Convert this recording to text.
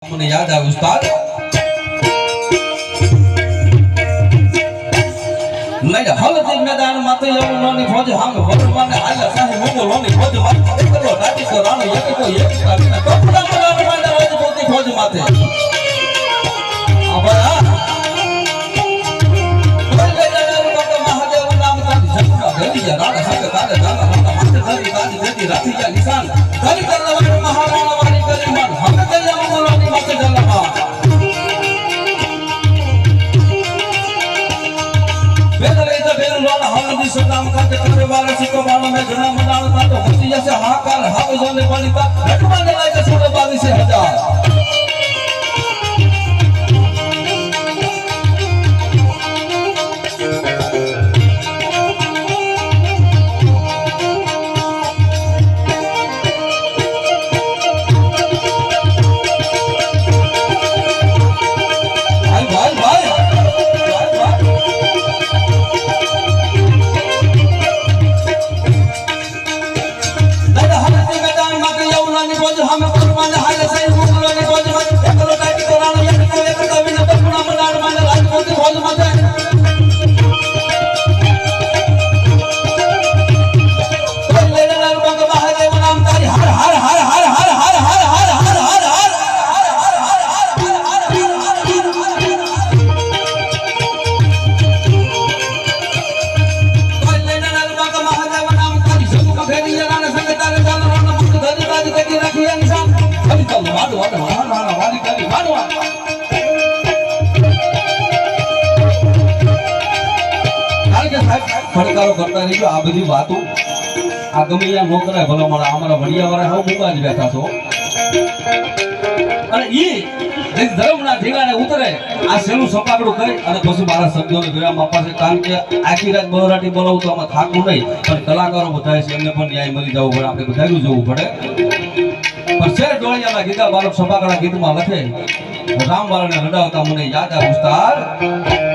મને યાદ આવે ઉસ્તાદ નહીં હલદી મેદાન માતે યવનોની ફોજ હામ વરમાને આલા સાહેબ મોગલોની ફોજ માતે એકલો રાજી તો રાણો એક તો એક કાવીના કપડા મલાને માને રાજપૂતી ફોજ માતે આબા મહાદેવ નામ તારી જગના ભેલિયા રાણા સંગ તારે જાના રાણા માતે ધરી તારી દેતી રાતી જા નિશાન ધરી કરવાને મહારાણા વાળી કરી મન હમ કલ્યા મોગલોની માતે જલમા हल्दी से नाम का करे वाला सिको वाला में घना मनाता तो होती जैसे हाकार हाव जोने वाली का रटवाने लायक छोड़े 22,000 ફડકારો કરતા રહીજો આ બધી વાતો આ ગમે યા નો કરાય ભલો મારા અમારા વડિયા વાળા હાવ મુકા જ બેઠા છો અને ઈ એક ધર્મના ઠેકાણે ઉતરે આ સેલું સપાકડું કરી અને પછી મારા શબ્દોને વિરામ આપવા છે કારણ કે આખી રાત બહરાટી બોલાવું તો આમાં થાકું નહીં પણ કલાકારો બધા છે એમને પણ ન્યાય મળી જવું પડે આપણે બધાનું જોવું પડે પણ શેર ડોળિયાના ગીતા બાળક સપાકડા ગીતમાં લખે રામ વાળાને રડાવતા મને યાદ આવે ઉસ્તાદ